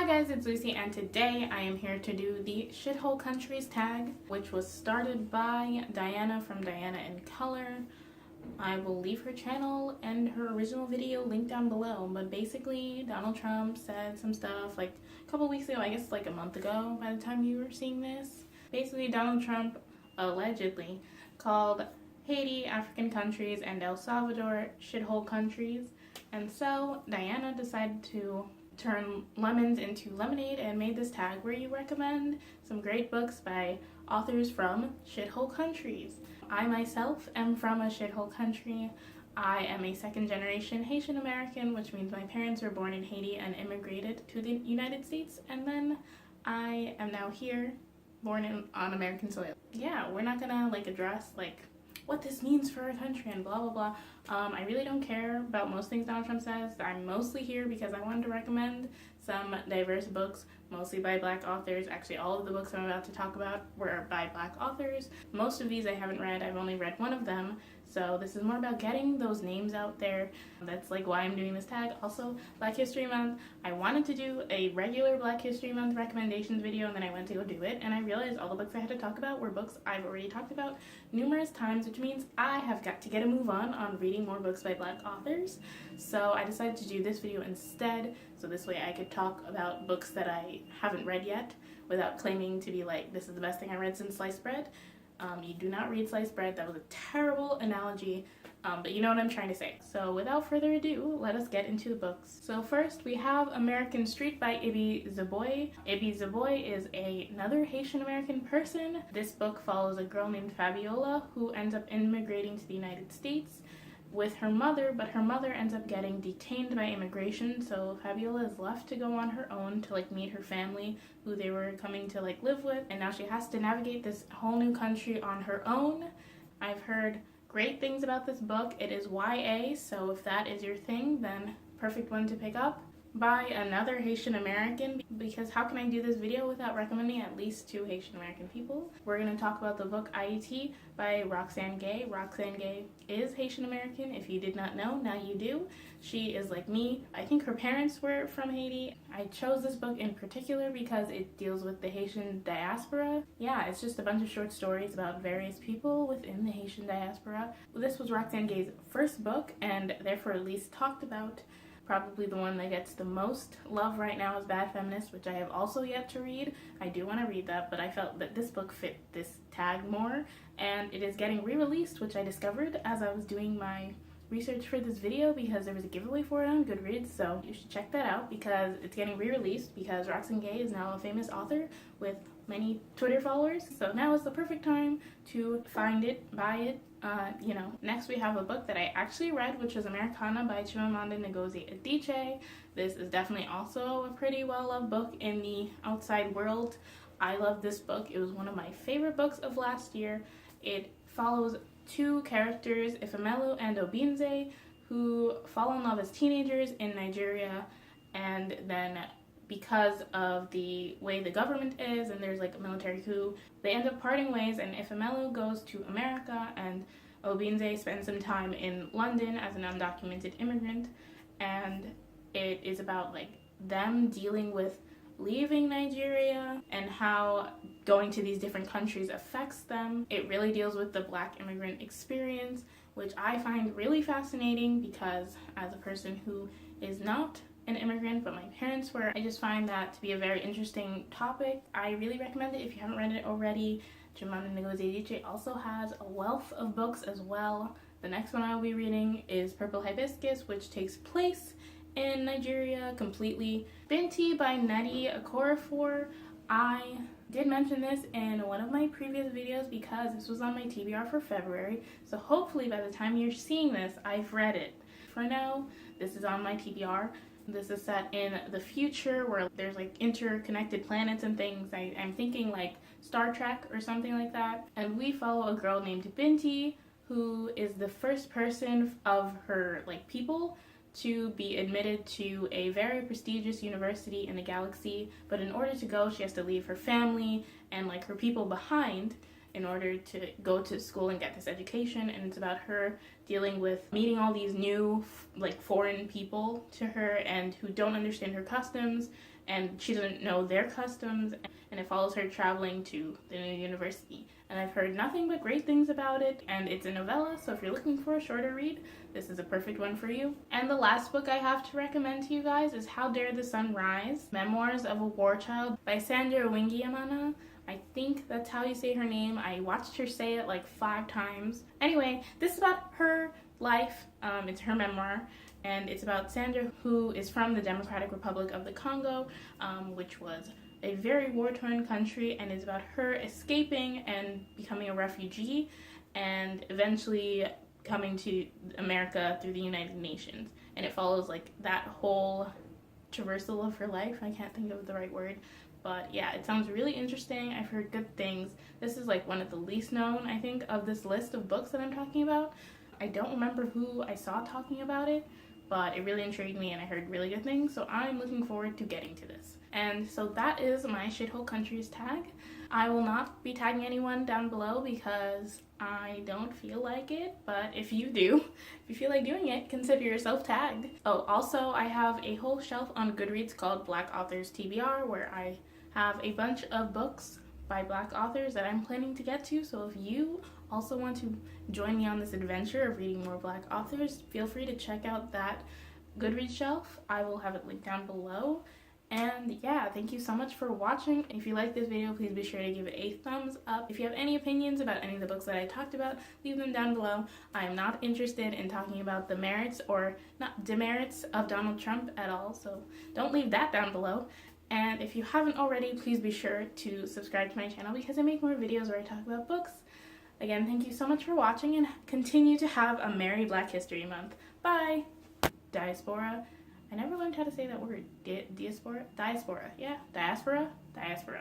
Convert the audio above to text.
Hi guys, it's Lucy, and today I am here to do the Shithole Countries tag, which was started by Diana from Diana in Color. I will leave her channel and her original video linked down below, but basically Donald Trump said some stuff like a couple weeks ago, I guess like a month ago by the time you were seeing this. Basically Donald Trump allegedly called Haiti, African countries, and El Salvador shithole countries, and so Diana decided to turn lemons into lemonade and made this tag where you recommend some great books by authors from shithole countries. I myself am from a shithole country. I am a second generation Haitian American, which means my parents were born in Haiti and immigrated to the United States, and then I am now here, born on American soil. Yeah, we're not gonna address what this means for our country and blah blah blah. I really don't care about most things Donald Trump says. I'm mostly here because I wanted to recommend some diverse books, mostly by Black authors. Actually, all of the books I'm about to talk about were by Black authors. Most of these I haven't read. I've only read one of them. So this is more about getting those names out there. That's why I'm doing this tag. Also, Black History Month. I wanted to do a regular Black History Month recommendations video, and then I went to go do it, and I realized all the books I had to talk about were books I've already talked about numerous times, which means I have got to get a move on reading more books by Black authors. So I decided to do this video instead, so this way I could talk about books that I haven't read yet without claiming to be this is the best thing I read since sliced bread. You do not read sliced bread. That was a terrible analogy, but you know what I'm trying to say. So without further ado, let us get into the books. So first we have American Street by Ibi Zoboi. Ibi Zoboi is another Haitian American person. This book follows a girl named Fabiola who ends up immigrating to the United States with her mother, but her mother ends up getting detained by immigration, so Fabiola is left to go on her own to meet her family who they were coming to live with, and now she has to navigate this whole new country on her own. I've heard great things about this book. It is YA, so if that is your thing, then perfect one to pick up. By another Haitian American, because how can I do this video without recommending at least 2 Haitian American people? We're going to talk about the book IET by Roxane Gay. Roxane Gay is Haitian American. If you did not know, now you do. She is like me. I think her parents were from Haiti. I chose this book in particular because it deals with the Haitian diaspora. Yeah, it's just a bunch of short stories about various people within the Haitian diaspora. This was Roxane Gay's first book, and therefore least talked about. Probably the one that gets the most love right now is Bad Feminist, which I have also yet to read. I do want to read that, but I felt that this book fit this tag more, and it is getting re-released, which I discovered as I was doing my research for this video because there was a giveaway for it on Goodreads, so you should check that out because it's getting re-released because Roxane Gay is now a famous author with many Twitter followers, so now is the perfect time to find it, buy it. Next we have a book that I actually read, which is Americanah by Chimamanda Ngozi Adichie. This is definitely also a pretty well-loved book in the outside world. I love this book. It was one of my favorite books of last year. It follows 2 characters, Ifemelu and Obinze, who fall in love as teenagers in Nigeria, and then because of the way the government is and there's a military coup, they end up parting ways, and Ifemelu goes to America and Obinze spends some time in London as an undocumented immigrant, and it is about them dealing with leaving Nigeria and how going to these different countries affects them. It really deals with the Black immigrant experience, which I find really fascinating because as a person who is not an immigrant, but my parents were, I just find that to be a very interesting topic. I really recommend it if you haven't read it already. Chimamanda Ngozi Adichie also has a wealth of books as well. The next one I will be reading is Purple Hibiscus, which takes place in Nigeria completely. Binti by Nnedi Okorafor. I did mention this in one of my previous videos because this was on my TBR for February, so hopefully by the time you're seeing this, I've read it. For now, this is on my TBR. This is set in the future where there's interconnected planets and things. I'm thinking Star Trek or something like that. And we follow a girl named Binti who is the first person of her people to be admitted to a very prestigious university in the galaxy. But in order to go, she has to leave her family and her people behind in order to go to school and get this education, and it's about her dealing with meeting all these new foreign people to her and who don't understand her customs and she doesn't know their customs, and it follows her traveling to the new university. And I've heard nothing but great things about it, and it's a novella, so if you're looking for a shorter read, this is a perfect one for you. And the last book I have to recommend to you guys is How Dare the Sun Rise? Memoirs of a War Child by Sandra Wingiamana. I think that's how you say her name. I watched her say it like 5 times. Anyway, this is about her life. It's her memoir, and it's about Sandra, who is from the Democratic Republic of the Congo, which was a very war-torn country, and is about her escaping and becoming a refugee and eventually coming to America through the United Nations. And it follows like that whole traversal of her life. I can't think of the right word, but yeah, it sounds really interesting. I've heard good things. This is like one of the least known, I think, of this list of books that I'm talking about. I don't remember who I saw talking about it, but it really intrigued me and I heard really good things, so I'm looking forward to getting to this. And so that is my Shithole Countries tag. I will not be tagging anyone down below because I don't feel like it, but if you do, if you feel like doing it, consider yourself tagged. Oh, also I have a whole shelf on Goodreads called Black Authors TBR, where I have a bunch of books by Black authors that I'm planning to get to, so if you also want to join me on this adventure of reading more Black authors, feel free to check out that Goodreads shelf. I will have it linked down below. And yeah, thank you so much for watching. If you like this video, please be sure to give it a thumbs up. If you have any opinions about any of the books that I talked about, leave them down below. I am not interested in talking about the merits or not demerits of Donald Trump at all, so don't leave that down below. And if you haven't already, please be sure to subscribe to my channel because I make more videos where I talk about books. Again, thank you so much for watching and continue to have a Merry Black History Month. Bye! Diaspora. I never learned how to say that word. Diaspora? Diaspora. Yeah, diaspora? Diaspora.